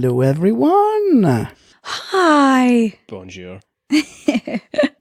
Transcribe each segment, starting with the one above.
Hello, everyone. Hi. Bonjour.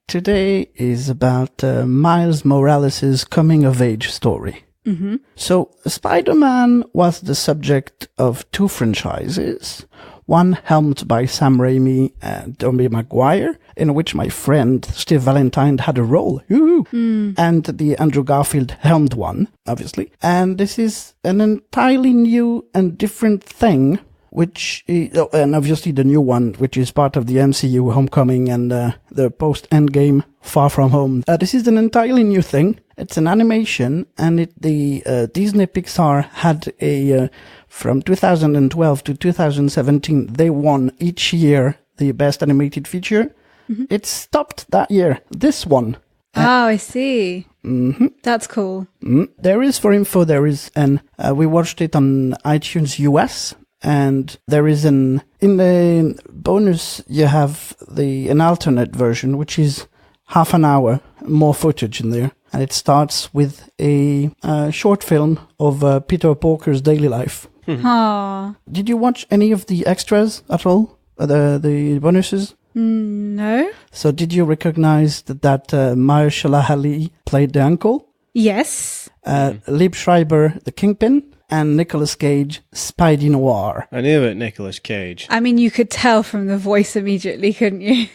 Today is about Miles Morales' coming-of-age story. Mm-hmm. So, Spider-Man was the subject of two franchises, one helmed by Sam Raimi and Tobey Maguire, in which my friend Steve Valentine had a role, and the Andrew Garfield helmed one, obviously. And this is an entirely new and different thing, which is, and obviously the new one, which is part of the MCU Homecoming and the post-Endgame Far From Home. This is an entirely new thing. It's an animation, and the Disney Pixar had a from 2012 to 2017. They won each year the best animated feature. Mm-hmm. It stopped that year. This one. Oh, I see. Mm-hmm. That's cool. There is, for info, we watched it on iTunes US. And there is in the bonus, you have an alternate version, which is half an hour more footage in there. And it starts with a short film of Peter Porker's daily life. Aww. Did you watch any of the extras at all? The bonuses? No. So did you recognize that Mahershala Ali played the uncle? Yes. Liev Schreiber, the Kingpin? And Nicolas Cage, Spidey Noir. I knew about Nicolas Cage. I mean, you could tell from the voice immediately, couldn't you?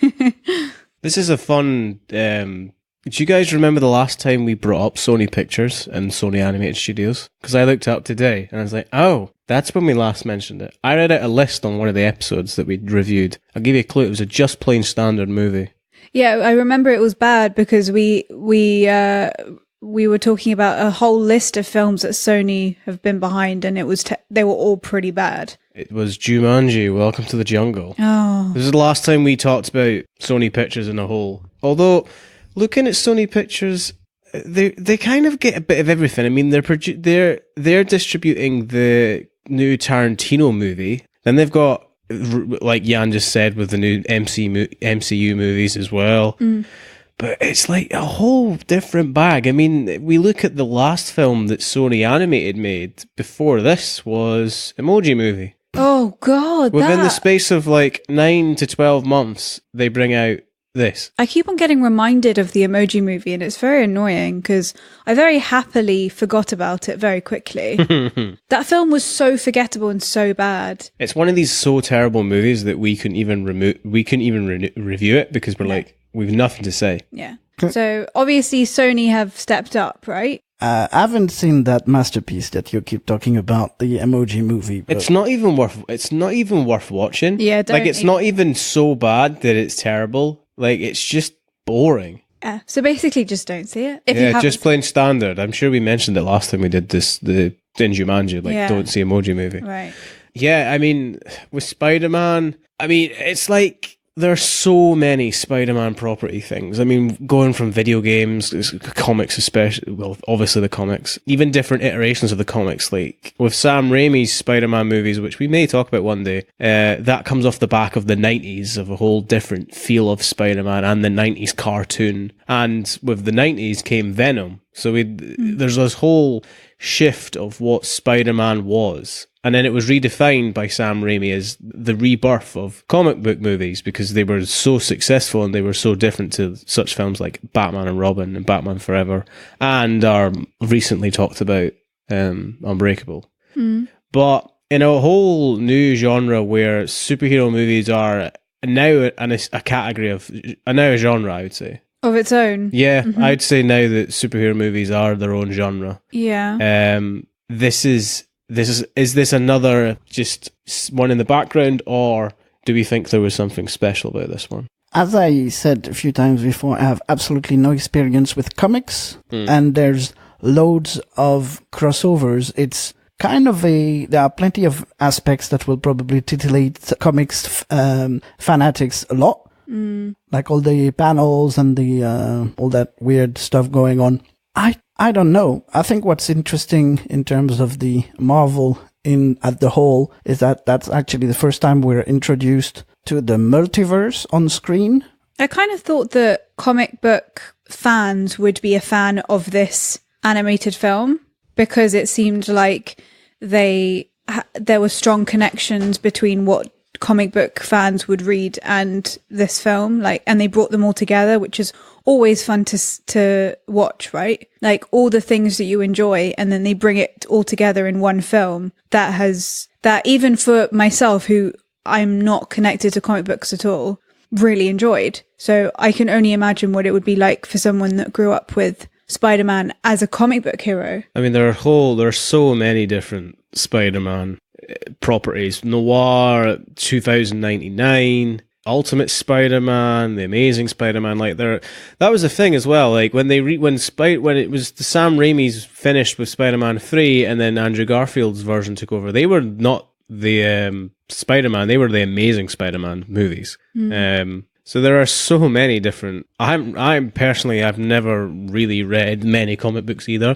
This is a fun... do you guys remember the last time we brought up Sony Pictures and Sony Animated Studios? Because I looked it up today and I was like, oh, that's when we last mentioned it. I read out a list on one of the episodes that we reviewed. I'll give you a clue. It was a just plain standard movie. Yeah, I remember it was bad because we were talking about a whole list of films that Sony have been behind, and it was they were all pretty bad. It was Jumanji, Welcome to the Jungle. Oh. This is the last time we talked about Sony Pictures in a whole. Although, looking at Sony Pictures, they kind of get a bit of everything. I mean, they're distributing the new Tarantino movie. Then they've got, like Yann just said, with the new MCU movies as well. But it's like a whole different bag. I mean, we look at the last film that Sony Animated made before this was Emoji Movie. Oh, God. Within the space of like 9 to 12 months, they bring out this. I keep on getting reminded of the Emoji Movie, and it's very annoying because I very happily forgot about it very quickly. That film was so forgettable and so bad. It's one of these so terrible movies that we couldn't even review it because we're like, we've nothing to say. Yeah. So obviously Sony have stepped up, right? I haven't seen that masterpiece that you keep talking about, the Emoji Movie. But It's not even worth watching. Yeah, it's not even so bad that it's terrible. Like, it's just boring. Yeah. So basically, just don't see it. Just plain standard. I'm sure we mentioned it last time we did this. In Jumanji, don't see Emoji Movie. Right. Yeah, I mean, with Spider-Man, it's like there are so many Spider-Man property things. I mean, going from video games, comics especially, well, obviously the comics, even different iterations of the comics, like with Sam Raimi's Spider-Man movies, which we may talk about one day, that comes off the back of the 90s, of a whole different feel of Spider-Man and the 90s cartoon. And with the 90s came Venom. So there's this whole shift of what Spider-Man was. And then it was redefined by Sam Raimi as the rebirth of comic book movies because they were so successful and they were so different to such films like Batman and Robin and Batman Forever and our recently talked about Unbreakable. But in a whole new genre where superhero movies are now a category of, now a genre, I would say. Of its own. Yeah, I'd say now that superhero movies are their own genre. Yeah. Is this another just one in the background, or do we think there was something special about this one? As I said a few times before, I have absolutely no experience with comics, and there's loads of crossovers. It's kind of there are plenty of aspects that will probably titillate comics fanatics a lot. Like all the panels and the all that weird stuff going on. I don't know. I think what's interesting in terms of the Marvel at the whole is that that's actually the first time we're introduced to the multiverse on screen. I kind of thought that comic book fans would be a fan of this animated film because it seemed like there were strong connections between what comic book fans would read and this film, like, and they brought them all together, which is always fun to watch, right? Like all the things that you enjoy, and then they bring it all together in one film that even for myself, who I'm not connected to comic books at all, really enjoyed. So I can only imagine what it would be like for someone that grew up with Spider-Man as a comic book hero. I mean, there are so many different Spider-Man properties. Noir, 2099, Ultimate Spider-Man, The Amazing Spider-Man. Like that was the thing as well. Like when it was the Sam Raimi's finished with Spider-Man 3, and then Andrew Garfield's version took over. They were not the Spider-Man; they were the Amazing Spider-Man movies. So there are so many different. I'm personally, I've never really read many comic books either,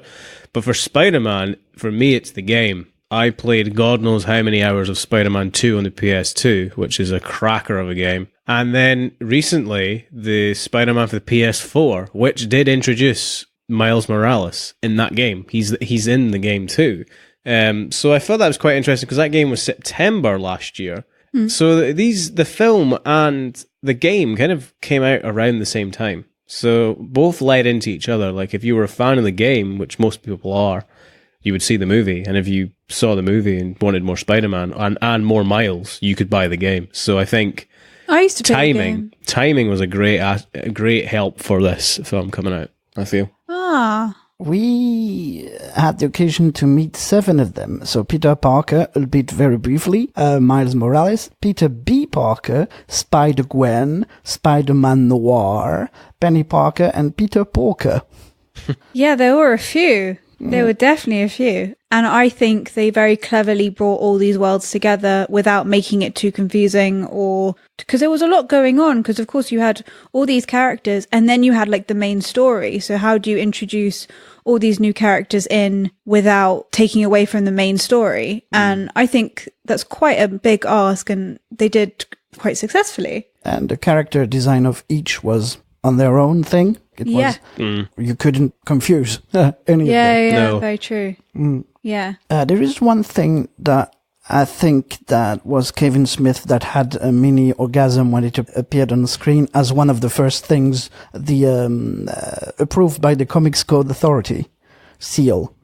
but for Spider-Man, for me, it's the game. I played God knows how many hours of Spider-Man 2 on the PS2, which is a cracker of a game. And then recently, the Spider-Man for the PS4, which did introduce Miles Morales in that game. He's in the game too. So I thought that was quite interesting because that game was September last year. So the film and the game kind of came out around the same time. So both led into each other. Like if you were a fan of the game, which most people are, you would see the movie, and if you saw the movie and wanted more Spider-Man and more Miles, you could buy the game. So I think I used to play the game. Timing was a great help for this film coming out, I feel. We had the occasion to meet 7 of them. So Peter Parker, albeit very briefly, Miles Morales, Peter B. Parker, Spider-Gwen, Spider-Man Noir, Penny Parker, and Peter Porker. Yeah, there were a few. There were definitely a few. And I think they very cleverly brought all these worlds together without making it too confusing, or because there was a lot going on, because of course you had all these characters and then you had like the main story. So how do you introduce all these new characters in without taking away from the main story? And I think that's quite a big ask, and they did quite successfully. And the character design of each was on their own thing. It was, you couldn't confuse any of them. Yeah, very true. Yeah. There is one thing that I think that was Kevin Smith that had a mini orgasm when it appeared on the screen as one of the first things, the approved by the Comics Code Authority seal.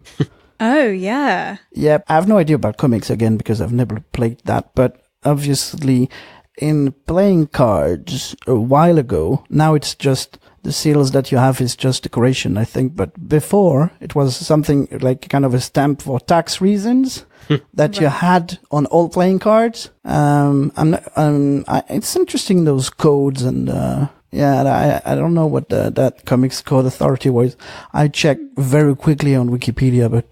Oh, yeah. Yeah, I have no idea about comics again because I've never played that, but obviously in playing cards a while ago, now it's just the seals that you have is just decoration, I think. But before, it was something like kind of a stamp for tax reasons that you had on all playing cards. It's interesting, those codes, and I don't know what that Comics Code Authority was. I checked very quickly on Wikipedia, but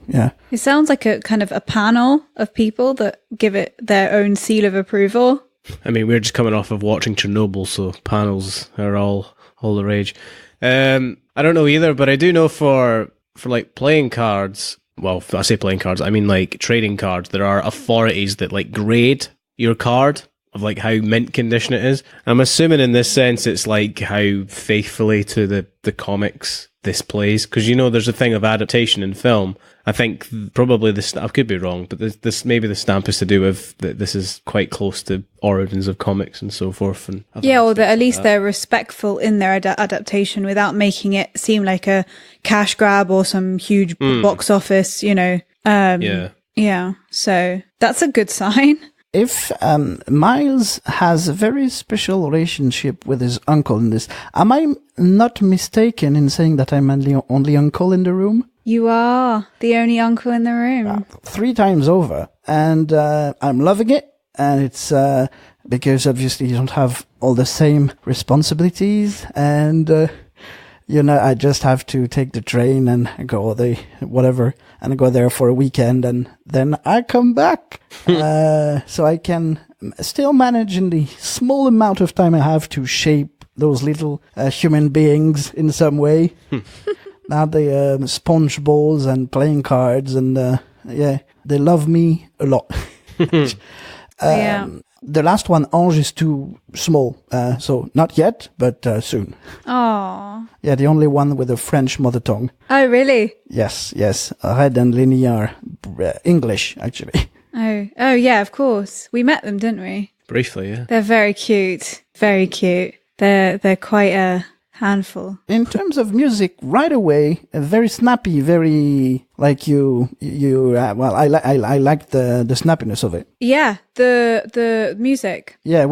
yeah. It sounds like a kind of a panel of people that give it their own seal of approval. I mean, we're just coming off of watching Chernobyl, so panels are all the rage. I don't know either, but I do know for like playing cards, well, I say playing cards, I mean like trading cards, there are authorities that like grade your card of like how mint condition it is. I'm assuming in this sense it's like how faithfully to the comics this plays, because you know there's a thing of adaptation in film. I think probably I could be wrong, but this maybe the stamp is to do with that this is quite close to origins of comics and so forth. And or that at least they're respectful in their adaptation without making it seem like a cash grab or some huge box office, you know. Yeah. So that's a good sign. If Miles has a very special relationship with his uncle in this, am I not mistaken in saying that I'm only uncle in the room? You are the only uncle in the room. 3 times over. And I'm loving it. And it's because obviously you don't have all the same responsibilities. And, I just have to take the train and go and go there for a weekend. And then I come back. So I can still manage in the small amount of time I have to shape those little human beings in some way. Now they sponge balls and playing cards, and they love me a lot. The last one, Ange, is too small, so not yet, but soon. Aww. Yeah, the only one with a French mother tongue. Oh, really? Yes. Red and Lenny are English, actually. Oh yeah, of course. We met them, didn't we? Briefly, yeah. They're very cute. Very cute. They're quite a handful. In terms of music, right away, very snappy, very like I like the snappiness of it. Yeah, the music. Yeah,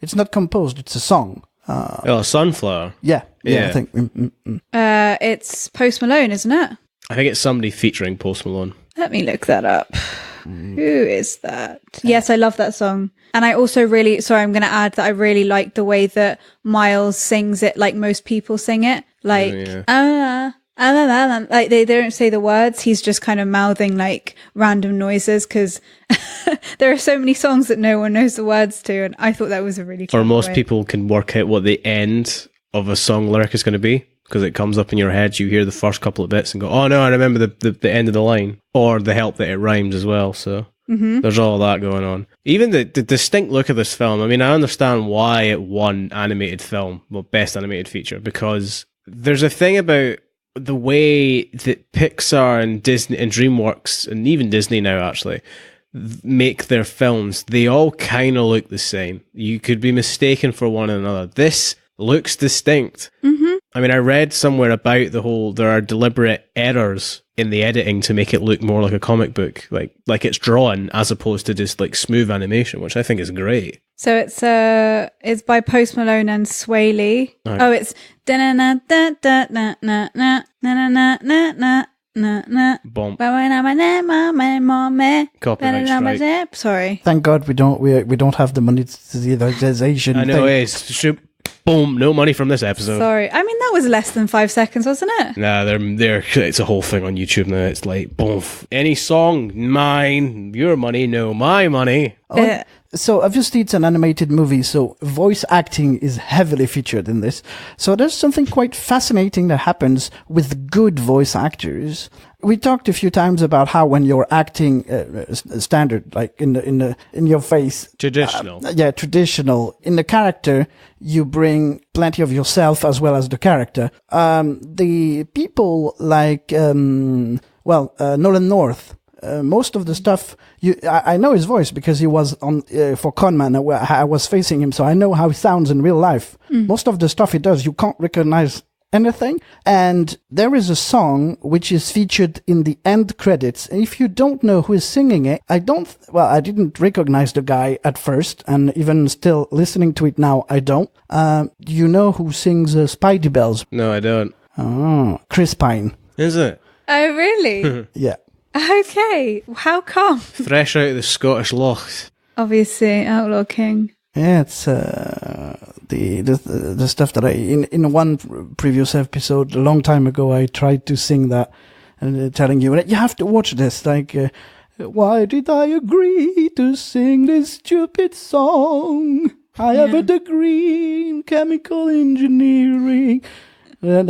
it's not composed, it's a song. Sunflower. Yeah, I think. It's Post Malone, isn't it? I think it's somebody featuring Post Malone. Let me look that up. Who is that? Yes, I love that song. And I also I'm going to add that I really like the way that Miles sings it like most people sing it. Like, like they don't say the words. He's just kind of mouthing like random noises because there are so many songs that no one knows the words to. And I thought that was a really cool Or most way. people can work out what the end of a song lyric is going to be. Because it comes up in your head, you hear the first couple of bits and go, oh no, I remember the end of the line. Or the help that it rhymes as well, so there's all that going on. Even the distinct look of this film, I mean, I understand why it won animated film, well, best animated feature, because there's a thing about the way that Pixar and Disney and DreamWorks, and even Disney now actually, make their films. They all kind of look the same. You could be mistaken for one another. This looks distinct. I mean, I read somewhere about there are deliberate errors in the editing to make it look more like a comic book, like it's drawn as opposed to just like smooth animation, which I think is great. So it's by Post Malone and Sway Lee. Okay. Oh, it's Bomb. Copyright strike. Sorry. Thank God we don't have the monetization. I know, it's boom, no money from this episode. Sorry. I mean, that was less than 5 seconds, wasn't it? Nah, it's a whole thing on YouTube now. It's like, boom, any song, mine, your money, no, my money. So obviously it's an animated movie, so voice acting is heavily featured in this. So there's something quite fascinating that happens with good voice actors. We talked a few times about how when you're acting standard, like in your face, Traditional. Traditional. In the character, you bring plenty of yourself as well as the character. The people like Nolan North. Most of the stuff, I know his voice because he was on for Conman. I was facing him, so I know how he sounds in real life. Most of the stuff he does, you can't recognize anything. And there is a song which is featured in the end credits. And if you don't know who is singing it, I didn't recognize the guy at first, and even still listening to it now, I don't. Do you know who sings Spidey Bells? No, I don't. Oh, Chris Pine. Is it? Oh, really? Yeah. Okay. How come? Fresh out of the Scottish lochs. Obviously, Outlaw King. Yeah, it's the stuff that in one previous episode a long time ago I tried to sing that and telling you have to watch this. Like, why did I agree to sing this stupid song? I have a degree in chemical engineering. At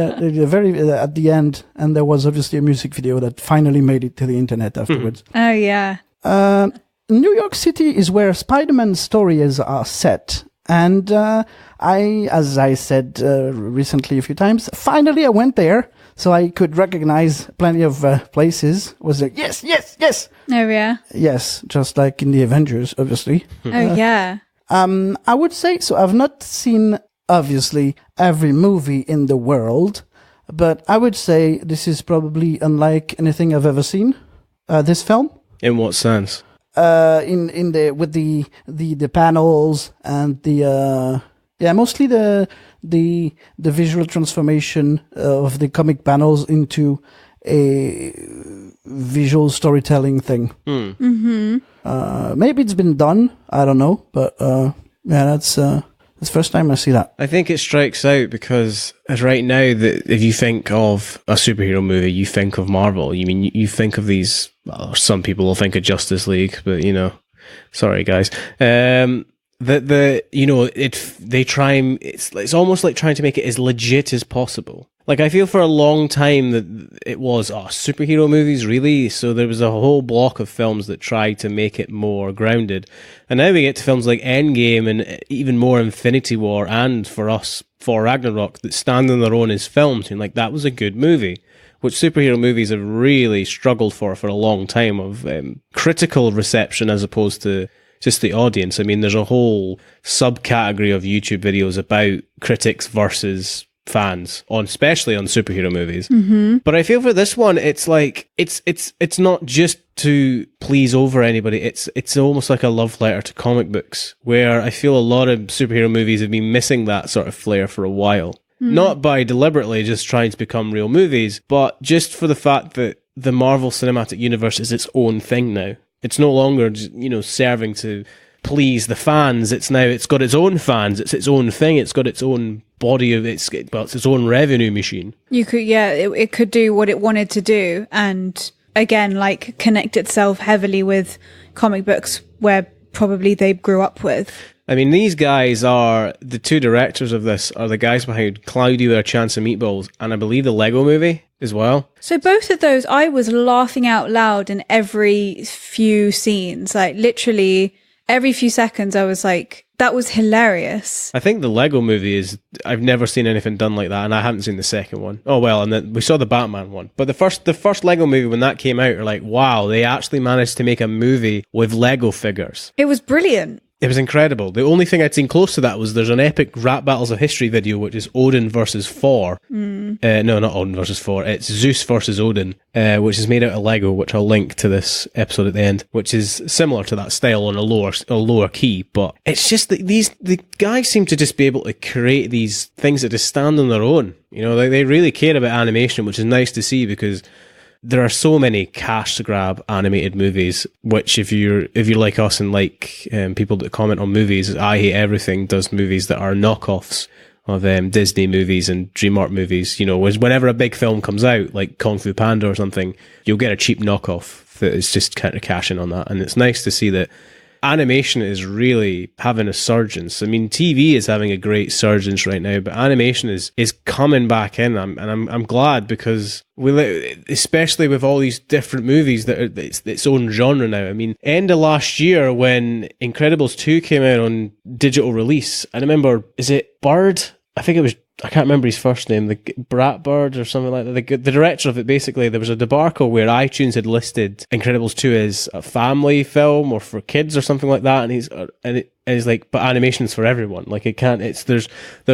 the end, and there was obviously a music video that finally made it to the internet afterwards. Oh yeah. New York City is where Spider-Man's stories are set. And as I said recently a few times, finally I went there so I could recognize plenty of places. Was like, yes. Oh yeah. Yes, just like in the Avengers, obviously. Oh yeah. I would say so. I've not seen, obviously, every movie in the world, but I would say this is probably unlike anything I've ever seen. This film. In what sense? With the panels and mostly the visual transformation of the comic panels into a visual storytelling thing. Maybe it's been done, I don't know, but that's the first time I see that. I think it strikes out because right now, that if you think of a superhero movie, you think of Marvel. You mean you think of these? Well, some people will think of Justice League, but sorry guys. It's almost like trying to make it as legit as possible. Like, I feel for a long time that it was, superhero movies, really? So there was a whole block of films that tried to make it more grounded. And now we get to films like Endgame and even more Infinity War, and for us, for Ragnarok, that stand on their own as films. And like, that was a good movie. which superhero movies have really struggled for a long time, of critical reception as opposed to just the audience. I mean, there's a whole subcategory of YouTube videos about critics versus fans, especially on superhero movies. But I feel for this one, it's like it's not just to please over anybody. It's almost like a love letter to comic books, where I feel a lot of superhero movies have been missing that sort of flair for a while. Not by deliberately just trying to become real movies, but just for the fact that the Marvel Cinematic Universe is its own thing now. It's no longer, serving to please the fans. It's got its own fans. It's its own thing. It's got its own body of it's its own revenue machine. It could do what it wanted to do, and again, like, connect itself heavily with comic books where probably they grew up with. I mean, these guys are, the two directors of this are the guys behind Cloudy with a Chance of Meatballs, and I believe the Lego Movie as well. So both of those, I was laughing out loud in every few scenes. Like, literally every few seconds I was like, that was hilarious. I think the Lego Movie I've never seen anything done like that, and I haven't seen the second one. Oh, well, and then we saw the Batman one. But the first Lego Movie, when that came out, you're like, wow, they actually managed to make a movie with Lego figures. It was brilliant. It was incredible. The only thing I'd seen close to that was there's an epic Rap Battles of History video, which is Odin versus Thor. No, not Odin versus Thor. It's Zeus versus Odin, which is made out of Lego, which I'll link to this episode at the end, which is similar to that style on a lower key. But it's just that the guys seem to just be able to create these things that just stand on their own. They really care about animation, which is nice to see, because there are so many cash to grab animated movies, which if you're like us and like people that comment on movies, I Hate Everything does movies that are knockoffs of Disney movies and DreamWorks movies. Whenever a big film comes out, like Kung Fu Panda or something, you'll get a cheap knockoff that is just kind of cashing on that. And it's nice to see that animation is really having a surgence. I mean, TV is having a great surgence right now, but animation is coming back in. I'm glad, because especially with all these different movies that are its own genre now. I mean, end of last year when Incredibles 2 came out on digital release, I remember, is it Bird? I think it was, I can't remember his first name, the Bratbird or something like that. The director of it, basically, there was a debacle where iTunes had listed Incredibles 2 as a family film or for kids or something like that, and he's like, but animation's for everyone. Like, there's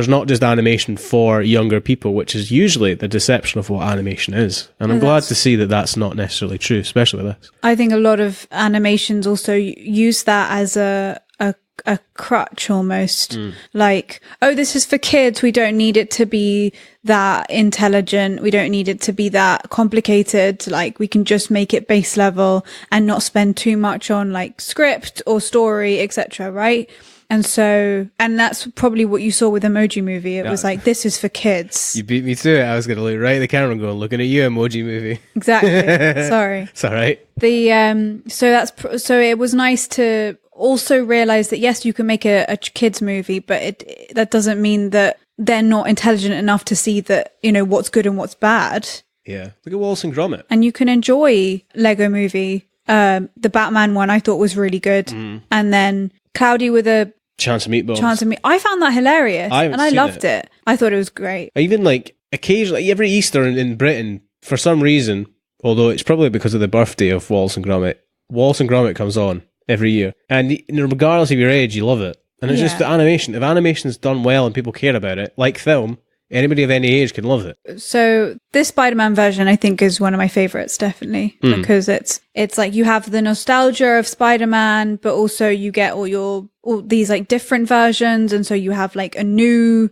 not just animation for younger people, which is usually the deception of what animation is. And I'm glad to see that that's not necessarily true, especially with this. I think a lot of animations also use that as a crutch almost. Like, oh, this is for kids, we don't need it to be that intelligent, we don't need it to be that complicated, like we can just make it base level and not spend too much on like script or story, etc., right? And that's probably what you saw with Emoji Movie. It was like, this is for kids. You beat me to it. I was going to look right at the camera and go, looking at you, Emoji Movie. Exactly. Sorry. It's all right. So it was nice to also realize that, yes, you can make a kids movie, but that doesn't mean that they're not intelligent enough to see that, what's good and what's bad. Yeah. Look at Wallace and Gromit. And you can enjoy Lego Movie. The Batman one I thought was really good. And then Cloudy with a Chance of Meatballs. I found that hilarious. I loved it. I thought it was great. Even like occasionally, every Easter in Britain, for some reason, although it's probably because of the birthday of Wallace and Gromit comes on every year. And regardless of your age, you love it. And it's just the animation. If animation's done well and people care about it, like film, anybody of any age can love it. So this Spider-Man version, I think, is one of my favorites, definitely, because it's like you have the nostalgia of Spider-Man, but also you get all these like different versions, and so you have like a new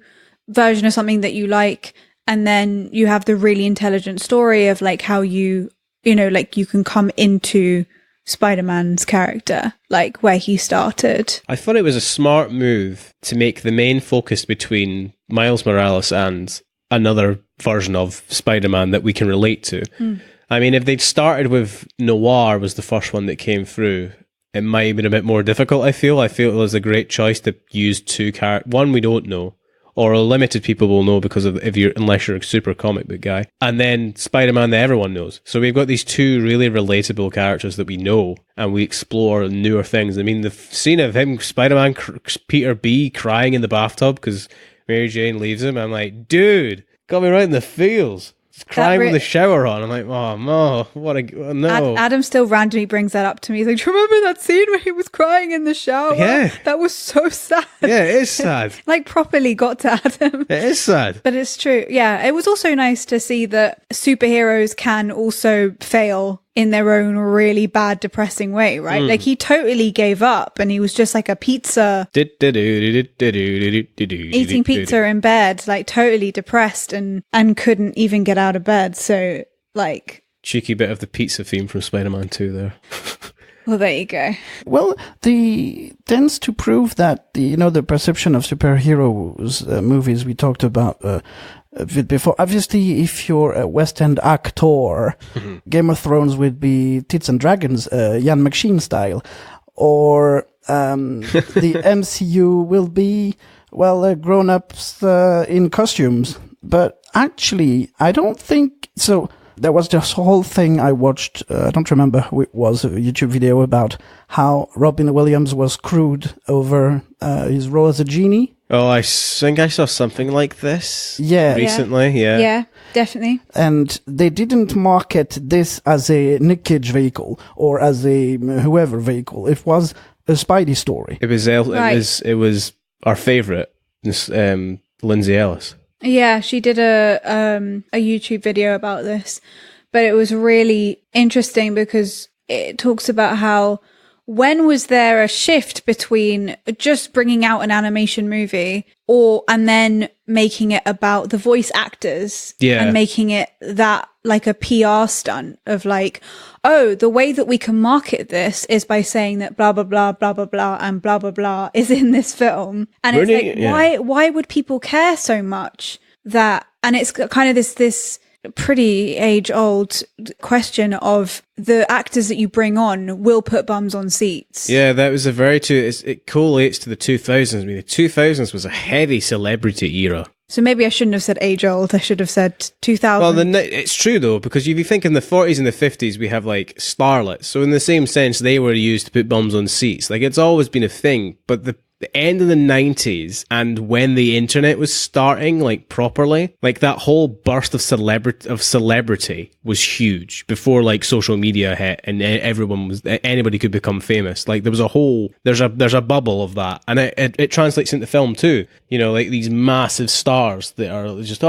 version of something that you like, and then you have the really intelligent story of like how you can come into Spider-Man's character, like where he started. I thought it was a smart move to make the main focus between Miles Morales and another version of Spider-Man that we can relate to. I mean, if they'd started with Noir was the first one that came through, it might have been a bit more difficult, I feel. It was a great choice to use two characters. One we don't know, or limited people will know because of unless you're a super comic book guy. And then Spider-Man that everyone knows. So we've got these two really relatable characters that we know, and we explore newer things. I mean, the scene of him, Spider-Man, Peter B, crying in the bathtub because Mary Jane leaves him, I'm like, dude, got me right in the feels. crying with the shower on. I'm like, oh no, no. Adam still randomly brings that up to me. He's like, do you remember that scene where he was crying in the shower? Yeah. That was so sad. Yeah, it is sad. Like properly got to Adam. It is sad. But it's true. Yeah, it was also nice to see that superheroes can also fail in their own really bad, depressing way, right? Like he totally gave up and he was just like a pizza, eating pizza in bed, like totally depressed and couldn't even get out of bed. So like... Cheeky bit of the pizza theme from Spider-Man 2 there. Well, there you go. Well, the tends to prove that the perception of superheroes movies we talked about before. Obviously, if you're a West End actor, Game of Thrones would be tits and dragons, Yann McShane style, or the MCU will be grown-ups in costumes. But actually, I don't think so. There was this whole thing I watched, I don't remember who it was, a YouTube video about how Robin Williams was screwed over his role as a genie. Oh, I think I saw something like this recently, yeah. Yeah, definitely. And they didn't market this as a Nick Cage vehicle or as a whoever vehicle. It was a Spidey story. It was our favourite, Lindsay Ellis. Yeah, she did a YouTube video about this, but it was really interesting because it talks about how when was there a shift between just bringing out an animation movie and then making it about the voice actors and making it that like a PR stunt of like, oh, the way that we can market this is by saying that blah, blah, blah, blah, blah, blah, and blah, blah, blah is in this film. And it's like, why would people care so much that, and it's kind of this pretty age-old question of the actors that you bring on will put bums on seats. Yeah, that was it correlates to the 2000s. I mean, the 2000s was a heavy celebrity era. So maybe I shouldn't have said age-old. I should have said 2000. Well, it's true, though, because if you think in the 40s and the 50s, we have, like, starlets. So in the same sense, they were used to put bums on seats. Like, it's always been a thing. But the end of the 90s and when the internet was starting, like, properly, like, that whole burst of celebrity was huge before, like, social media hit and anybody could become famous. Like, there's a bubble of that. And it translates into film, too. You know, like, these massive stars that are just,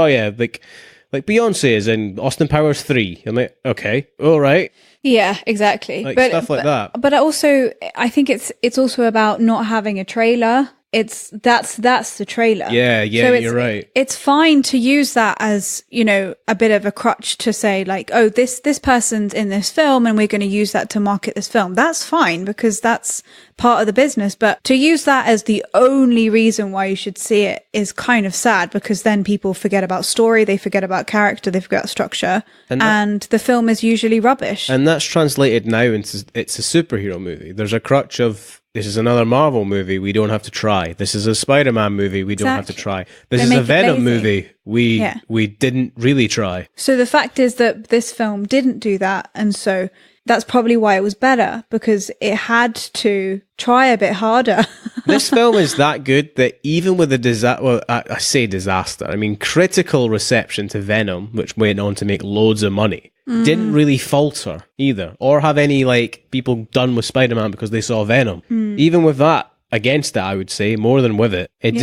like Beyonce is in Austin Powers 3. I'm like, okay, all right. Yeah, exactly. Like stuff like that. But also, I think it's also about not having a trailer. That's the trailer. Yeah, so you're right. It's fine to use that as, a bit of a crutch to say like, oh, this person's in this film and we're going to use that to market this film. That's fine because that's part of the business. But to use that as the only reason why you should see it is kind of sad because then people forget about story, they forget about character, they forget structure, and the film is usually rubbish. And that's translated now into it's a superhero movie. There's a crutch of this is another Marvel movie, we don't have to try. This is a Spider-Man movie, we don't have to try. This is a Venom movie, we didn't really try. So the fact is that this film didn't do that, and so that's probably why it was better, because it had to try a bit harder. This film is that good that even with a disaster, well, I say disaster, I mean critical reception to Venom, which went on to make loads of money, didn't really falter either, or have any like people done with Spider-Man because they saw Venom. Even with that against it, I would say more than with it, it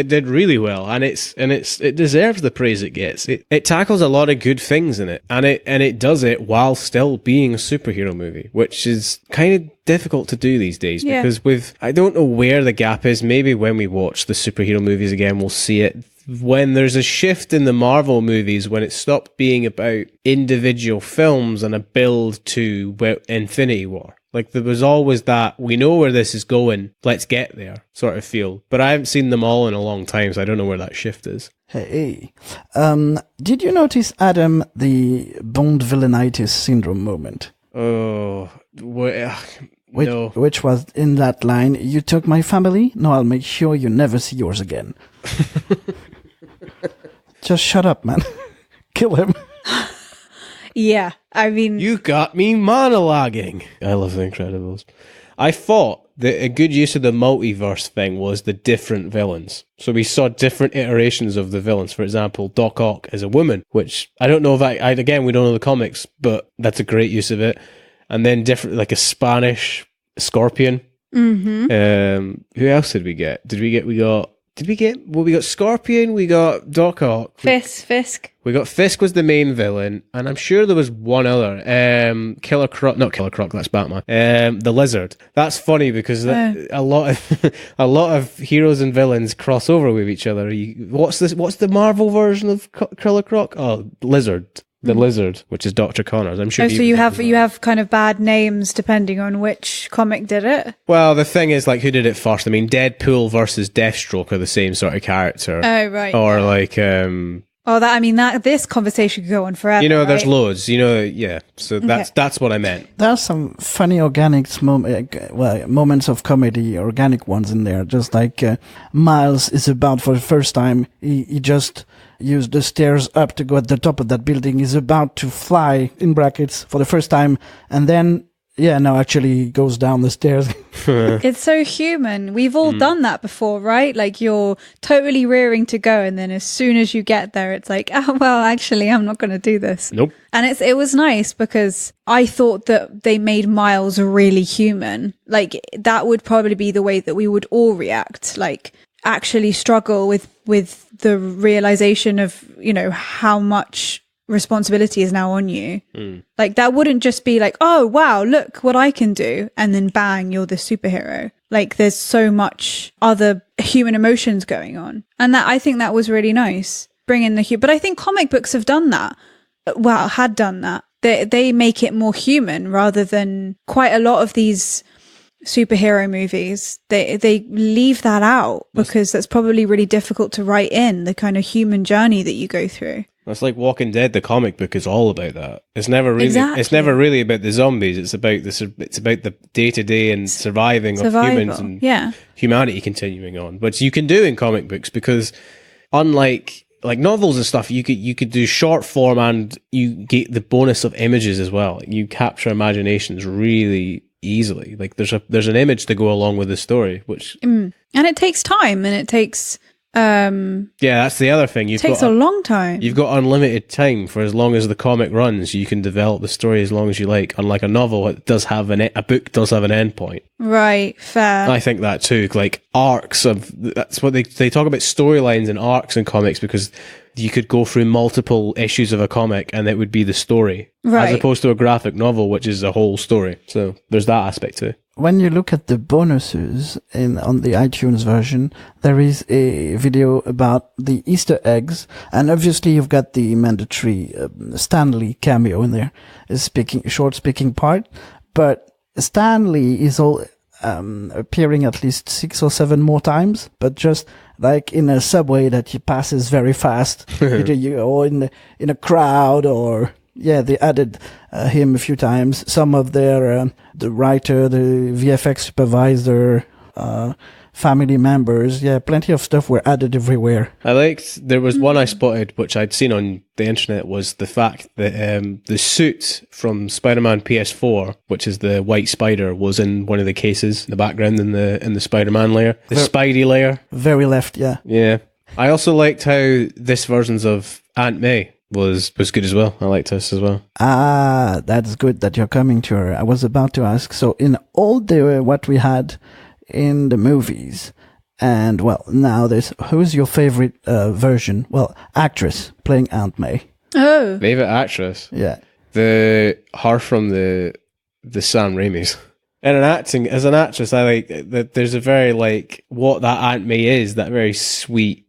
did really well, and it deserves the praise it gets. It tackles a lot of good things in it, and it does it while still being a superhero movie, which is kind of difficult to do these days because I don't know where the gap is. Maybe when we watch the superhero movies again, we'll see it. When there's a shift in the Marvel movies, when it stopped being about individual films and a build to Infinity War. Like, there was always that, we know where this is going, let's get there, sort of feel. But I haven't seen them all in a long time, so I don't know where that shift is. Hey. Did you notice, Adam, the Bond villainitis syndrome moment? Oh, no. Which was in that line, you took my family, now I'll make sure you never see yours again. Just shut up, man. Kill him. Yeah, I mean... You got me monologuing. I love The Incredibles. I thought a good use of the multiverse thing was the different villains. So we saw different iterations of the villains. For example, Doc Ock is a woman, which I don't know if again, we don't know the comics, but that's a great use of it. And then different, like a Spanish Scorpion. Mm-hmm. Who else did we get? We got Scorpion, we got Doc Ock. Fisk. We got Fisk was the main villain, and I'm sure there was one other. Not Killer Croc, that's Batman. The Lizard. That's funny because a lot of heroes and villains cross over with each other. What's the Marvel version of Killer Croc? Oh, Lizard. The Lizard, which is Dr. Connors. I'm sure. So you have kind of bad names depending on which comic did it. Well, the thing is, like, who did it first? I mean, Deadpool versus Deathstroke are the same sort of character. Oh right. Or like. This conversation could go on forever. There's loads. Yeah. So that's what I meant. There are some funny organic moments of comedy, organic ones in there. Just like Miles is about for the first time. He just used the stairs up to go at the top of that building. He's about to fly, in brackets, for the first time. And then, actually he goes down the stairs. It's so human. We've all done that before, right? Like you're totally rearing to go. And then as soon as you get there, it's like, oh, well, actually, I'm not going to do this. Nope. And it was nice because I thought that they made Miles really human. Like that would probably be the way that we would all react. Like actually struggle with the realization of, how much responsibility is now on you. Like that wouldn't just be like, oh wow, look what I can do, and then bang, you're the superhero. Like there's so much other human emotions going on, and that I think that was really nice, bringing but I think comic books have done that. Had done that. They make it more human rather than quite a lot of these superhero movies. They leave that out because that's probably really difficult to write in, the kind of human journey that you go through. It's like Walking Dead. The comic book is all about that. It's never really. Exactly. It's never really about the zombies. It's about the day-to-day and surviving of humans and humanity continuing on, which you can do in comic books because, unlike like novels and stuff, you could do short form and you get the bonus of images as well. You capture imaginations really easily. Like there's an image to go along with the story, which and it takes time, and it takes that's the other thing. It takes a long time. You've got unlimited time for as long as the comic runs. You can develop the story as long as you like. Unlike a novel, a book does have an end point. Right, fair. I think that too. Like arcs that's what they talk about, storylines and arcs in comics, because you could go through multiple issues of a comic and it would be the story, right, as opposed to a graphic novel, which is a whole story. So there's that aspect too. When you look at the bonuses on the iTunes version, there is a video about the Easter eggs, and obviously you've got the mandatory Stan Lee cameo in there, short speaking part, but Stan Lee is all appearing at least 6 or 7 more times, but just like in a subway that he passes very fast, or in a crowd, or they added him a few times. Some of their the writer, the VFX supervisor, family members, plenty of stuff were added everywhere. I liked, there was one I spotted, which I'd seen on the internet, was the fact that the suit from Spider-Man PS4, which is the white spider, was in one of the cases in the background in the Spider-Man layer, the Spidey layer. Very left, yeah. Yeah. I also liked how this versions of Aunt May was good as well. I liked this as well. Ah, that's good that you're coming to her. I was about to ask. So in all what we had in the movies, and now who's your favorite version? Well, actress playing Aunt May. Oh, favorite actress. Yeah, her from the Sam Raimis. And as an actress, I like that. There's a very what that Aunt May is. That very sweet,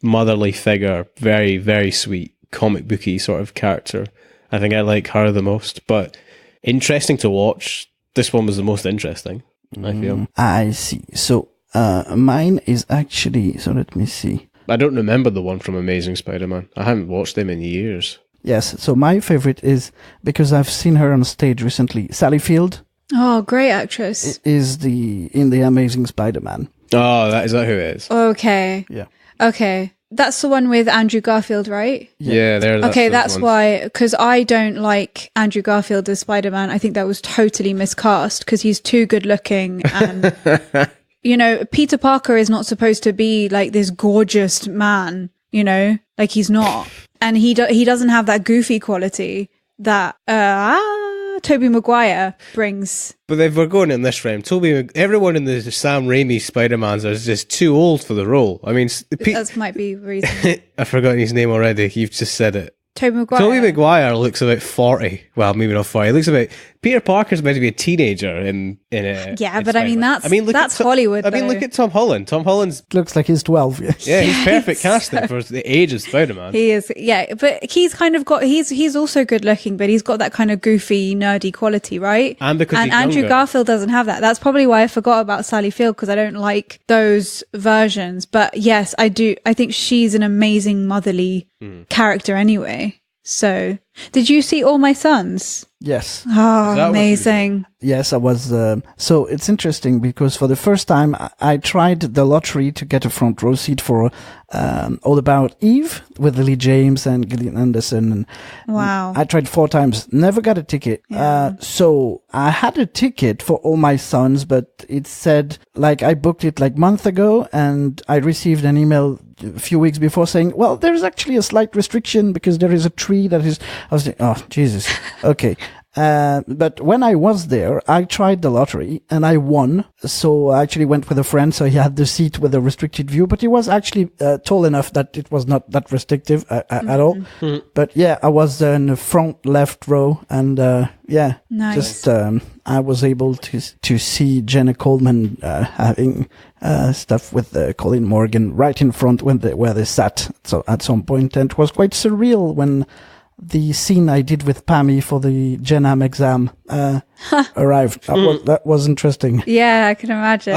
motherly figure. Very, very sweet, comic booky sort of character. I think I like her the most. But interesting to watch. This one was the most interesting, I feel. I see. So mine is actually, so let me see. I don't remember the one from Amazing Spider-Man. I haven't watched them in years. Yes, so my favorite is, because I've seen her on stage recently, Sally Field. Oh, great actress. Is in the Amazing Spider-Man. Oh, is that who it is? Okay. Yeah. Okay. That's the one with Andrew Garfield, right? Yeah, there. Okay, that's why, because I don't like Andrew Garfield as Spider-Man. I think that was totally miscast because he's too good looking. And, you know, Peter Parker is not supposed to be like this gorgeous man, you know, like he's not. And he doesn't have that goofy quality that Tobey Maguire brings. But if we're going in this frame, everyone in the Sam Raimi Spider-Mans is just too old for the role. I mean, that might be the reason. I've forgotten his name already. You've just said it. Tobey Maguire looks about 40. Well, maybe not 40. He looks about... Peter Parker's meant to be a teenager in yeah, but I mean, that's Hollywood, I mean, look at Tom Holland. Tom Holland's... Looks like he's 12. Yeah, he's perfect casting for the age of Spider-Man. He is, yeah. But he's kind of got... He's also good looking, but he's got that kind of goofy, nerdy quality, right? And Andrew Garfield doesn't have that. That's probably why I forgot about Sally Field, because I don't like those versions. But yes, I do. I think she's an amazing motherly character anyway. So, did you see All My Sons? Yes. Oh, amazing. Yes, I was. So it's interesting because for the first time, I tried the lottery to get a front row seat for All About Eve with Lily James and Gillian Anderson. And wow. I tried 4 times, never got a ticket. Yeah. So I had a ticket for All My Sons, but it said, like, I booked it like a month ago and I received an email a few weeks before saying, well, there's actually a slight restriction because there is a tree that is... I was like, oh, Jesus. Okay. But when I was there, I tried the lottery and I won. So I actually went with a friend. So he had the seat with a restricted view, but he was actually tall enough that it was not that restrictive at all. Mm-hmm. But yeah, I was in the front left row and yeah, nice. Just I was able to see Jenna Coleman having stuff with Colin Morgan right in front where they sat. So at some point, and it was quite surreal when the scene I did with Pammy for the Gen Am exam arrived. That was interesting. Yeah, I can imagine.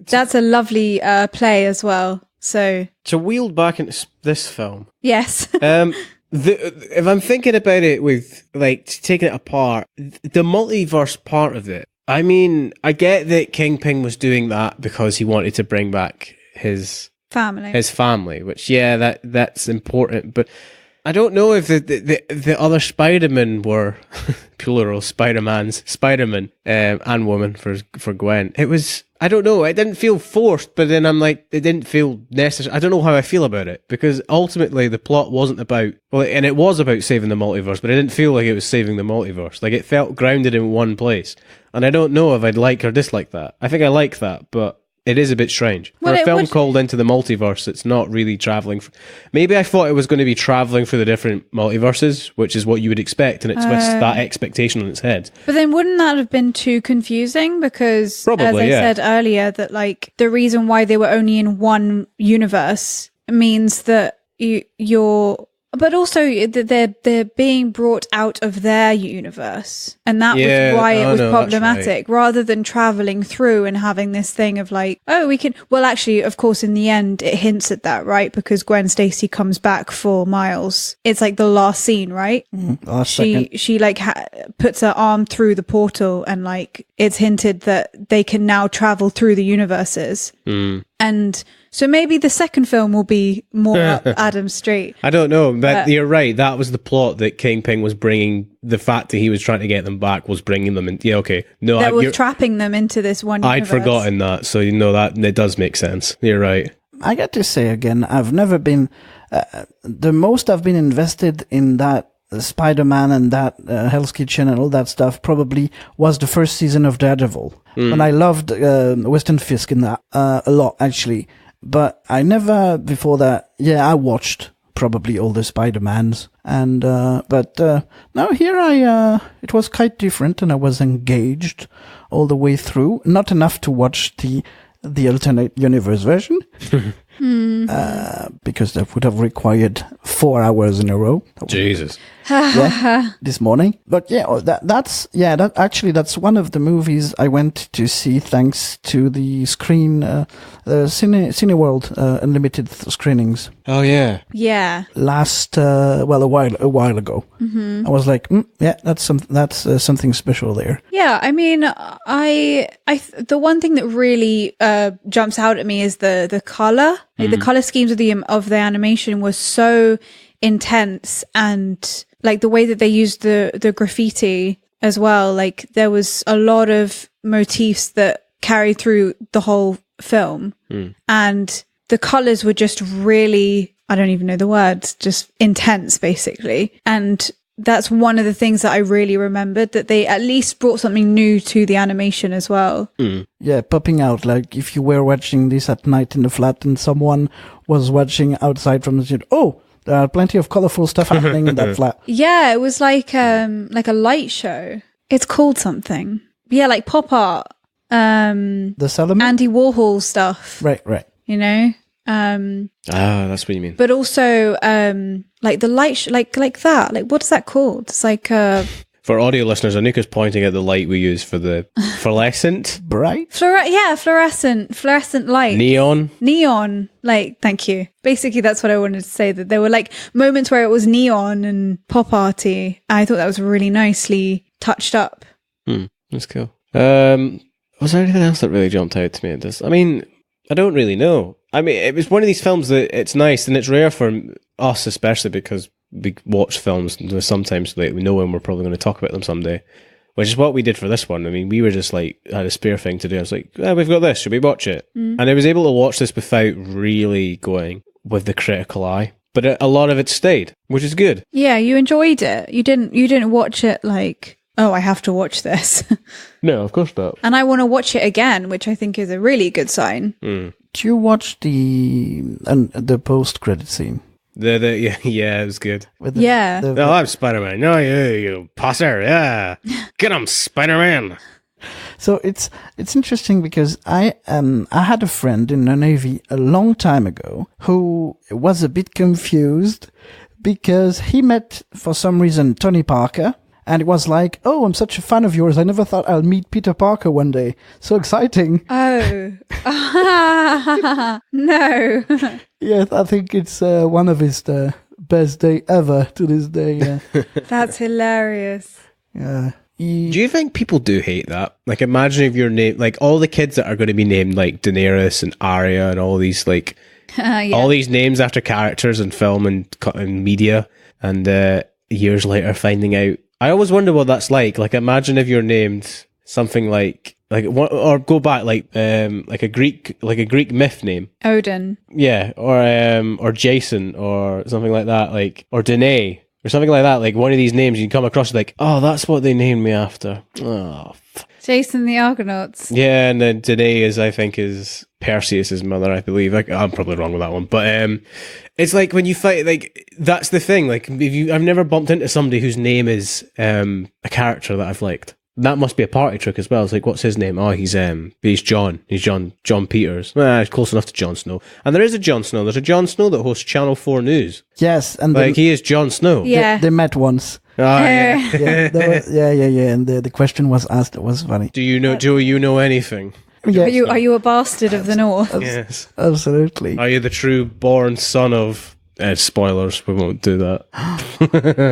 That's a lovely play as well. So wheeled back into this film. Yes. If I'm thinking about it with, like, taking it apart, the multiverse part of it, I mean, I get that Kingpin was doing that because he wanted to bring back his family, which, yeah, that's important, but I don't know if the other Spider-Men were plural Spider-Man and woman for Gwen. It was, I don't know, it didn't feel forced, but then I'm like, it didn't feel necessary. I don't know how I feel about it because ultimately the plot wasn't about, well, and it was about saving the multiverse, but it didn't feel like it was saving the multiverse. Like it felt grounded in one place, and I don't know if I'd like or dislike that. I think I like that, but it is a bit strange. For a film called Into the Multiverse, it's not really travelling. Maybe I thought it was going to be travelling through the different multiverses, which is what you would expect, and it twists that expectation on its head. But then wouldn't that have been too confusing? Because, as I said earlier, that like the reason why they were only in one universe means that you're... But also, they're being brought out of their universe. And that was why it was problematic. Right. Rather than traveling through and having this thing of like, oh, we can... Well, actually, of course, in the end, it hints at that, right? Because Gwen Stacy comes back for Miles. It's like the last scene, right? She like puts her arm through the portal and like it's hinted that they can now travel through the universes. And... So maybe the second film will be more up Adam's street. I don't know, but you're right. That was the plot that Kingpin was bringing. The fact that he was trying to get them back was bringing them in. Yeah, okay. No, that was trapping them into this one universe. I'd forgotten that, so you know that it does make sense. You're right. I got to say again, I've never been the most I've been invested in that Spider-Man and that Hell's Kitchen and all that stuff probably was the first season of Daredevil. And I loved Weston Fisk in that a lot, actually. But I never, before that, I watched probably all the Spider-Mans. And, but now here it was quite different and I was engaged all the way through. Not enough to watch the alternate universe version. Because that would have required 4 hours in a row. Jesus. This morning. But that's one of the movies I went to see thanks to the Cineworld Unlimited screenings. Oh yeah. Yeah. Last a while ago. I was like, that's something special there. Yeah, I mean, I the one thing that really jumps out at me is the color. Like the color schemes of the animation was so intense, and like the way that they used the graffiti as well. Like there was a lot of motifs that carried through the whole film, and the colors were just really, I don't even know the words, just intense basically. And that's one of the things that I really remembered, that they at least brought something new to the animation as well. Yeah, popping out, like if you were watching this at night in the flat and someone was watching outside from the street, oh, there are plenty of colorful stuff happening in that flat. Yeah, it was like a light show. It's called something. Yeah, like pop art. The Solomon? Andy Warhol stuff. Right. You know? That's what you mean. But also, like the light, like that. Like, what is that called? It's like For audio listeners, Anouk is pointing at the light we use for the fluorescent. Bright? Fluorescent light. Neon. Like, thank you. Basically, that's what I wanted to say, that there were like moments where it was neon and pop arty. I thought that was really nicely touched up. That's cool. Was there anything else that really jumped out to me at this? I mean, I don't really know. I mean, it was one of these films that it's nice, and it's rare for us, especially because we watch films and sometimes like, we know when we're probably going to talk about them someday, which is what we did for this one. I mean, we were just like, had a spare thing to do. I was like, we've got this, should we watch it? And I was able to watch this without really going with the critical eye. But a lot of it stayed, which is good. Yeah, you enjoyed it. You didn't watch it like, oh, I have to watch this. No, of course not. And I want to watch it again, which I think is a really good sign. Do you watch the post-credit scene? Yeah, it was good. Yeah. I'm Spider-Man. No, you posser. Yeah. Get him, Spider-Man. So it's interesting because I had a friend in the Navy a long time ago who was a bit confused because he met, for some reason, Tony Parker. And it was like, oh, I'm such a fan of yours. I never thought I'll meet Peter Parker one day. So exciting. Oh. No. Yeah, I think it's one of his best day ever to this day. Yeah. That's hilarious. Yeah. Do you think people do hate that? Like, imagine if your name, like all the kids that are going to be named like Daenerys and Arya and all these like, all these names after characters in film and media, and years later finding out. I always wonder what that's like. Like, imagine if you're named something like or go back like a Greek myth name. Odin. Yeah, or Jason or something like that, like, or Danae or something like that. Like one of these names you come across like, oh, that's what they named me after. Oh, Jason the Argonauts. Yeah, and then Danae is Perseus's mother, I believe. I'm probably wrong with that one, but it's like when you fight, like that's the thing. Like I've never bumped into somebody whose name is a character that I've liked. That must be a party trick as well. It's like, what's his name? Oh, he's John. He's John Peters. Close enough to Jon Snow. And there is a Jon Snow. There's a Jon Snow that hosts Channel 4 News. Yes, and like he is Jon Snow. Yeah, they met once. Oh, yeah. Yeah. And the question was asked. It was funny. Do you know anything? Yes. Are you a bastard of the North? Yes, absolutely. Are you the true born son of? Spoilers. We won't do that.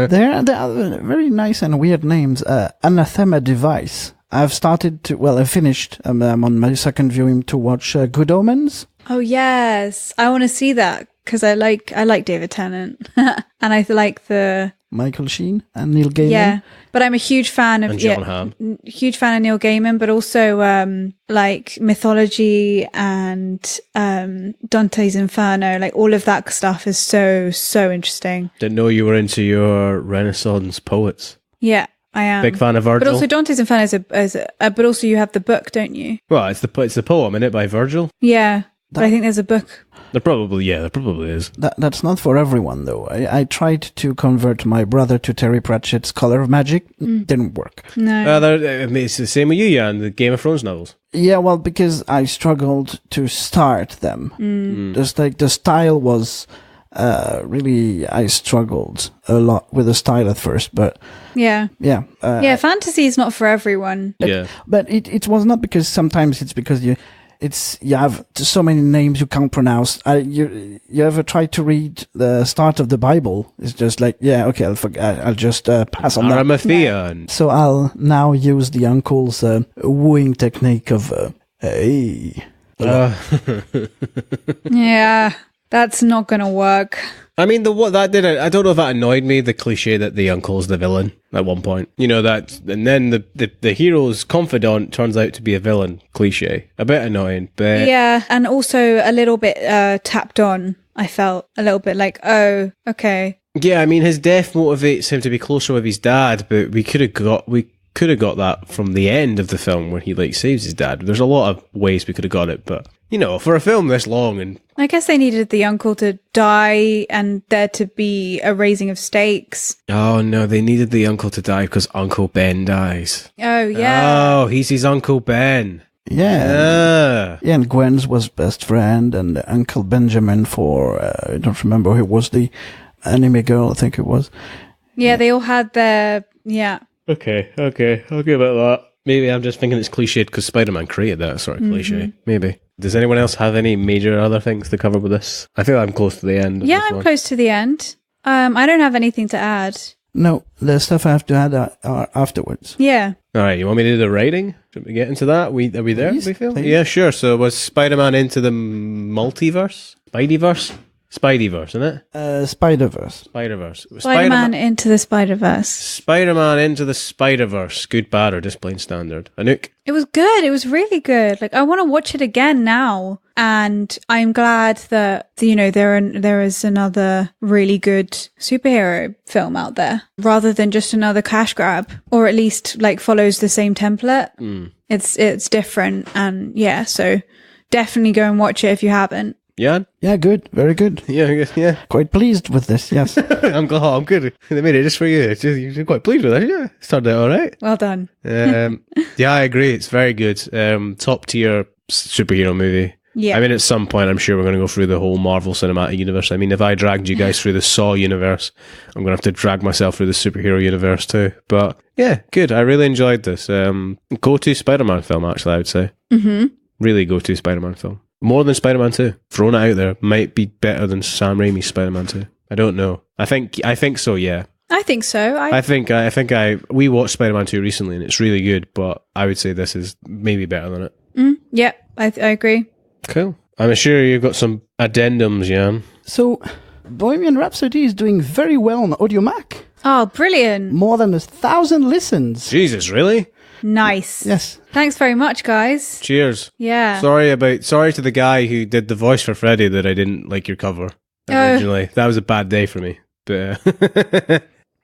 There are very nice and weird names. Anathema Device. I've started to. Well, I finished. I'm on my second viewing to watch Good Omens. Oh yes, I want to see that because I like David Tennant and I like the Michael Sheen and Neil Gaiman. Yeah, but I'm a huge fan of John Hamm. Huge fan of Neil Gaiman, but also like mythology and Dante's Inferno, like all of that stuff is so interesting. Didn't know you were into your Renaissance poets. Yeah, I am. Big fan of Virgil. But also Dante's Inferno is but also you have the book, don't you? Well, it's the poem, isn't it, by Virgil? Yeah, but I think there's a book. There probably is. That's not for everyone, though. I tried to convert my brother to Terry Pratchett's Color of Magic. Didn't work. No. It's the same with you, Yann, the Game of Thrones novels. Yeah, well, because I struggled to start them. Just like the style was really, I struggled a lot with the style at first, but yeah, yeah, fantasy is not for everyone. Yeah, but it was not because sometimes it's because you have so many names you can't pronounce. You ever try to read the start of the Bible? It's just like, yeah, okay, I'll just pass on that. Arimathea. So I'll now use the uncle's wooing technique of, hey. Yeah, that's not going to work. I mean, I don't know if that annoyed me, the cliche that the uncle's the villain at one point. You know, and then the hero's confidant turns out to be a villain cliche. A bit annoying, but... Yeah, and also a little bit tapped on, I felt. A little bit like, oh, okay. Yeah, I mean, his death motivates him to be closer with his dad, but we could have got that from the end of the film where he, like, saves his dad. There's a lot of ways we could have got it, but... You know, for a film this long and... I guess they needed the uncle to die and there to be a raising of stakes. Oh, no, they needed the uncle to die because Uncle Ben dies. Oh, yeah. Oh, he's his Uncle Ben. Yeah. Yeah, and Gwen's was best friend and Uncle Benjamin for, I don't remember who was the anime girl, I think it was. Yeah, they all had their, yeah. Okay, I'll give it that. Maybe I'm just thinking it's cliched because Spider-Man created that sort of cliche. Maybe. Does anyone else have any major other things to cover with this? I feel I'm close to the end. Yeah, I'm close to the end. I don't have anything to add. No, the stuff I have to add afterwards. Yeah. All right, you want me to do the writing? Should we get into that? Are we there? Please, we feel? please. Yeah, sure. So was Spider-Man into the multiverse? Spideyverse? Spideyverse, isn't it? Spider-Verse. Spider-Verse. Spider-Man into the Spider-Verse. Spider-Man into the Spider-Verse. Good, bad, or just plain standard? Anouk? It was good. It was really good. Like, I want to watch it again now. And I'm glad that, you know, there is another really good superhero film out there rather than just another cash grab, or at least like follows the same template. It's different. And yeah, so definitely go and watch it if you haven't. Yann? Yeah, good. Very good. Yeah. Quite pleased with this, yes. I'm glad. I'm good. They made it just for you. You're quite pleased with it, yeah? It's turned out all right. Well done. Yeah, I agree. It's very good. Top tier superhero movie. Yeah. I mean, at some point, I'm sure we're going to go through the whole Marvel Cinematic Universe. I mean, if I dragged you guys through the Saw universe, I'm going to have to drag myself through the superhero universe too. But yeah, good. I really enjoyed this. Go-to Spider-Man film, actually, I would say. Mm-hmm. Really go-to Spider-Man film. More than Spider-Man 2. Throwing it out there. Might be better than Sam Raimi's Spider-Man 2. I don't know. I think so, yeah. I think so. We watched Spider-Man 2 recently and it's really good, but I would say this is maybe better than it. Yeah, I agree. Cool. I'm sure you've got some addendums, Yann. So, Bohemian Rhapsody is doing very well on Audio Mac. Oh, brilliant. More than 1,000 listens. Jesus, really? Nice. Yes. Thanks very much, guys. Cheers. Yeah. Sorry to the guy who did the voice for Freddy that I didn't like your cover originally. That was a bad day for me. But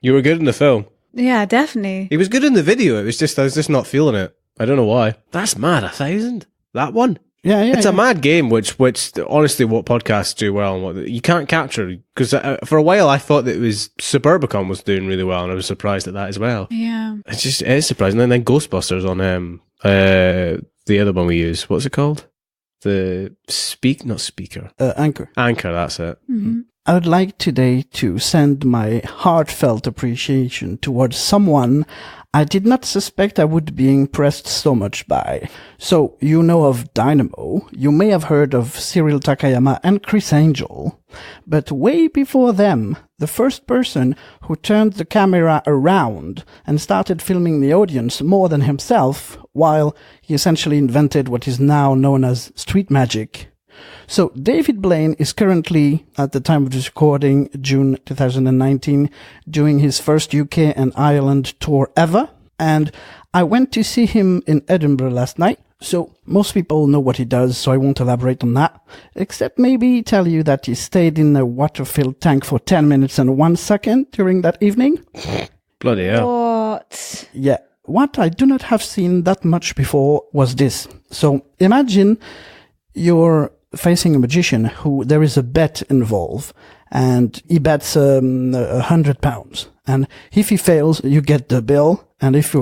you were good in the film. Yeah, definitely. He was good in the video. I was just not feeling it. I don't know why. That's mad. 1,000? That one? Yeah. It's a mad game, which honestly, what podcasts do well and what you can't capture. Because for a while, I thought that it was Suburbicon was doing really well, and I was surprised at that as well. Yeah, it is surprising. And then Ghostbusters on the other one we use. What's it called? The not speaker. Anchor. Anchor. That's it. Mm-hmm. I would like today to send my heartfelt appreciation towards someone I did not suspect I would be impressed so much by. So, you know of Dynamo, you may have heard of Cyril Takayama and Chris Angel, but way before them, the first person who turned the camera around and started filming the audience more than himself, while he essentially invented what is now known as street magic. So David Blaine is currently, at the time of this recording, June 2019, doing his first UK and Ireland tour ever. And I went to see him in Edinburgh last night. So most people know what he does, so I won't elaborate on that. Except maybe tell you that he stayed in a water-filled tank for 10 minutes and 1 second during that evening. Bloody hell. What? Yeah. What I do not have seen that much before was this. So imagine you're facing a magician who there is a bet involved, and he bets £100, and if he fails, you get the bill, and if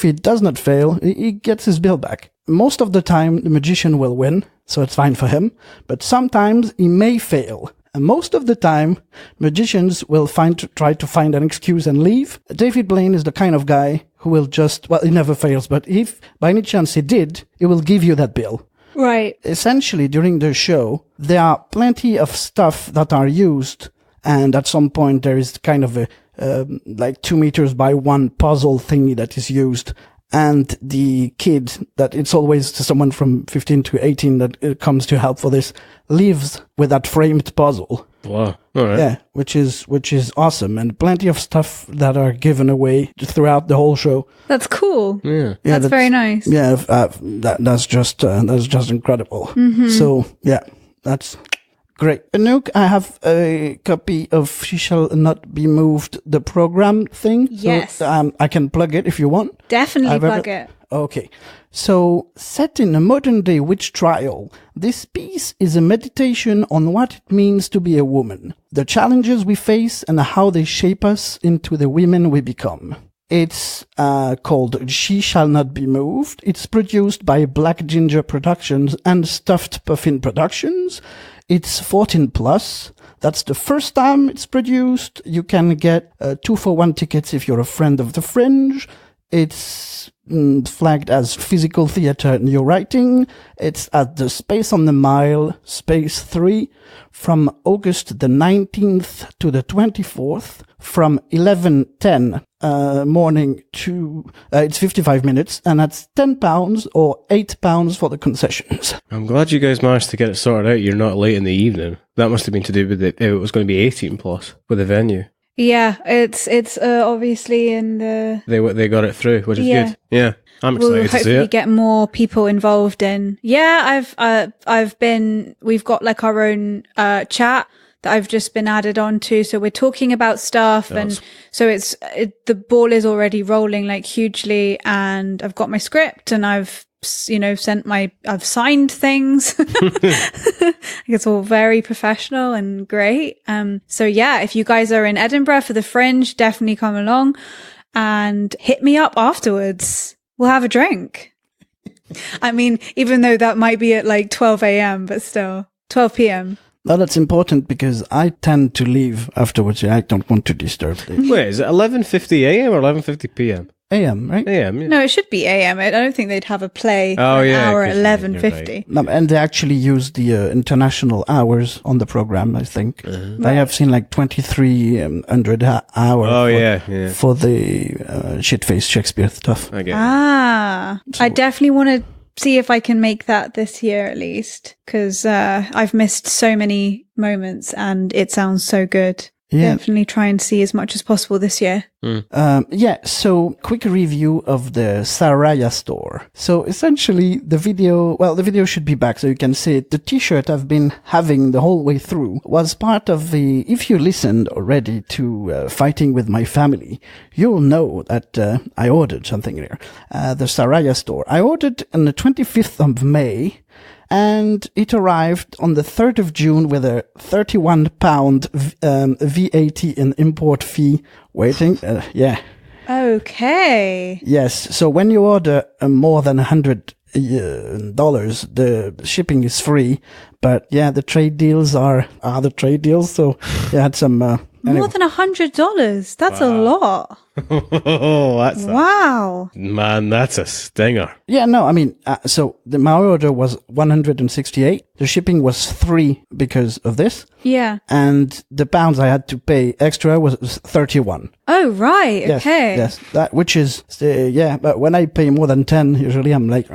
he does not fail, he gets his bill back. Most of the time, the magician will win, so it's fine for him, but sometimes he may fail. And most of the time, magicians will try to find an excuse and leave. David Blaine is the kind of guy who will he never fails, but if by any chance he did, he will give you that bill. Right. Essentially, during the show, there are plenty of stuff that are used, and at some point there is kind of a like 2 meters by 1 puzzle thingy that is used. And the kid, that it's always someone from 15 to 18 that comes to help for this, lives with that framed puzzle. Wow. All right. Yeah, which is awesome, and plenty of stuff that are given away throughout the whole show. That's cool. Yeah. That's very nice. Yeah, that's just incredible. So yeah, that's great. Anouk, I have a copy of She Shall Not Be Moved, the program thing. Yes. So, I can plug it if you want. Definitely plug it. Okay. So, set in a modern-day witch trial, this piece is a meditation on what it means to be a woman, the challenges we face, and how they shape us into the women we become. It's called She Shall Not Be Moved. It's produced by Black Ginger Productions and Stuffed Puffin Productions. It's 14 plus. That's the first time it's produced. You can get 2-for-1 tickets if you're a friend of the Fringe. It's flagged as physical theater new writing. It's at the Space on the Mile, Space 3, from August the 19th to the 24th, from 11:10 morning to, it's 55 minutes, and that's £10 or £8 for the concessions. I'm glad you guys managed to get it sorted out. You're not late in the evening. That must have been to do with it was going to be 18 plus with the venue. Yeah, it's obviously in the... They got it through, which is good. Yeah, I'm excited We'll to see hopefully it. get more people involved in. Yeah, we've got like our own chat that I've just been added on to. So we're talking about stuff, and so the ball is already rolling like hugely, and I've got my script, and I've signed things. It's all very professional and great. So yeah, if you guys are in Edinburgh for the Fringe, definitely come along and hit me up afterwards. We'll have a drink. I mean, even though that might be at like 12 a.m., but still 12 p.m. Now that's important because I tend to leave afterwards. I don't want to disturb them. Wait, is it 11:50 a.m. or 11:50 p.m.? AM, right? AM, yeah. No, it should be AM. I don't think they'd have a play for an hour at 11:50. No, and they actually use the international hours on the program, I think. I have seen like 2,300 hours for the shit-faced Shakespeare stuff. I get it. I definitely want to see if I can make that this year at least, because I've missed so many moments and it sounds so good. Yeah. Definitely try and see as much as possible this year. So quick review of the Saraya store. So essentially the video should be back so you can see it. The t-shirt I've been having the whole way through was part of the, if you listened already to Fighting with My Family, you'll know that I ordered something there. The Saraya store. I ordered on the 25th of May. And it arrived on the 3rd of June with a £31 VAT and import fee waiting. Yeah. Okay. Yes. So when you order more than $100, the shipping is free. But yeah, the trade deals are the trade deals. So you had some... More than $100. That's a lot. Wow. Man, that's a stinger. Yeah, no, I mean, so my order was 168. The shipping was 3 because of this. Yeah. And the pounds I had to pay extra was 31. Oh, right. Yes, okay. Yes, which is, but when I pay more than 10, usually I'm like,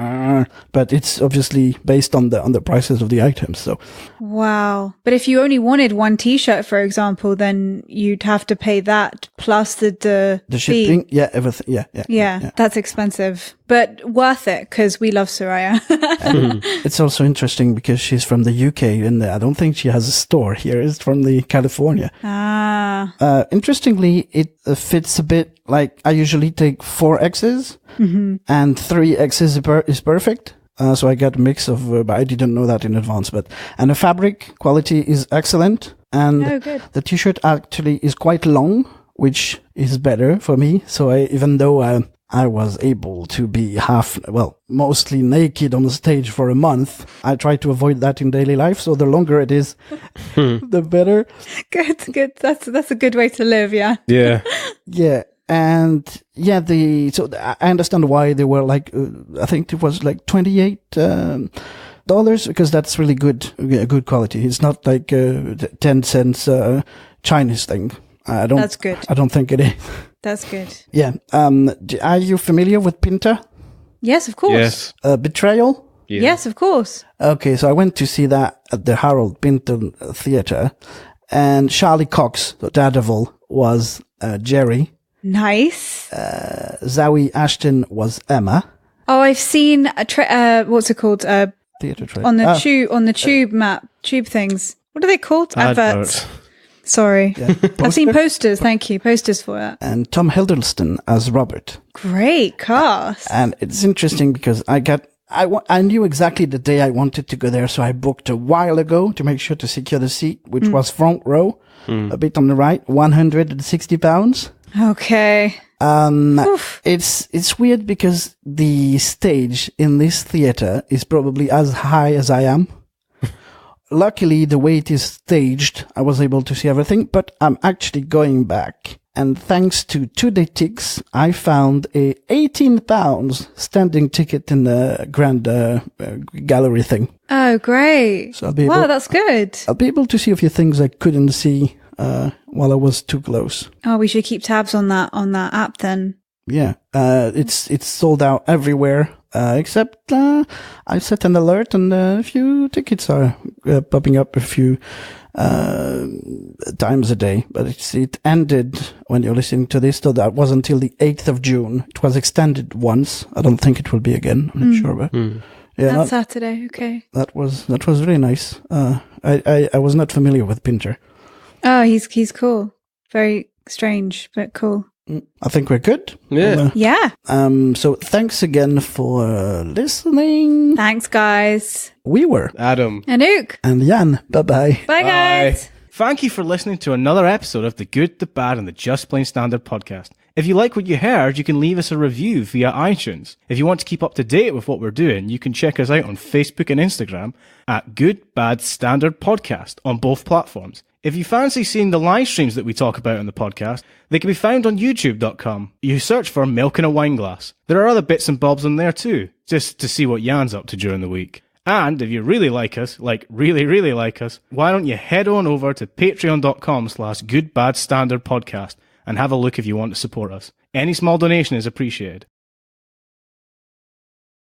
but it's obviously based on the prices of the items, so. Wow. But if you only wanted one t-shirt, for example, then you'd have to pay that plus the shipping, fee. Everything, yeah. That's expensive, but worth it because we love Soraya. It's also interesting because she's from the UK and I don't think she has a store here. It's from the California. Interestingly, it fits a bit like I usually take 4 X's and 3 X's is perfect. So I got a mix of, but I didn't know that in advance. And the fabric quality is excellent. And the t-shirt actually is quite long, which is better for me. So even though I was able to be mostly naked on the stage for a month, I try to avoid that in daily life. So the longer it is, the better. Good. That's a good way to live. Yeah. Yeah. Yeah. And I understand why they were like, I think it was like 28 $8 because that's really good quality. It's not like 10 cents Chinese thing. That's good. I don't think it is. That's good. Yeah. Are you familiar with Pinter? Yes, of course. Yes. Betrayal? Yeah. Yes, of course. Okay, so I went to see that at the Harold Pinter Theatre, and Charlie Cox, the Daredevil, was Jerry. Nice. Zoe Ashton was Emma. Oh, I've seen what's it called? Theatre trailer. On the tube map, tube things. What are they called? Adverts. Sorry. Yeah. I've seen posters. Thank you. Posters for it. And Tom Hiddleston as Robert. Great cast. And it's interesting because I knew exactly the day I wanted to go there, so I booked a while ago to make sure to secure the seat, which was front row, a bit on the right, £160. Okay. It's weird because the stage in this theater is probably as high as I am. Luckily, the way it is staged, I was able to see everything, but I'm actually going back. And thanks to 2-day ticks, I found a £18 standing ticket in the grand gallery thing. Oh, great. So that's good. I'll be able to see a few things I couldn't see while I was too close. Oh, we should keep tabs on that app then. Yeah, it's sold out everywhere, except I set an alert and a few tickets are popping up a few times a day. But it ended when you're listening to this, so that was until the 8th of June. It was extended once. I don't think it will be again. I'm not sure, but yeah, that's Saturday. Okay, that was really nice. I was not familiar with Pinter. Oh, he's cool. Very strange, but cool. I think we're good. Yeah. Yeah. So thanks again for listening. Thanks, guys. We were Adam. Anouk. and Yann. Bye-bye. Bye, guys. Thank you for listening to another episode of the Good, the Bad, and the Just Plain Standard podcast. If you like what you heard, you can leave us a review via iTunes. If you want to keep up to date with what we're doing, you can check us out on Facebook and Instagram at Good, Bad, Standard Podcast on both platforms. If you fancy seeing the live streams that we talk about on the podcast, they can be found on youtube.com. You search for Milk in a Wineglass. There are other bits and bobs on there too, just to see what Yann's up to during the week. And if you really like us, like really, really like us, why don't you head on over to patreon.com/goodbadstandardpodcast and have a look if you want to support us. Any small donation is appreciated.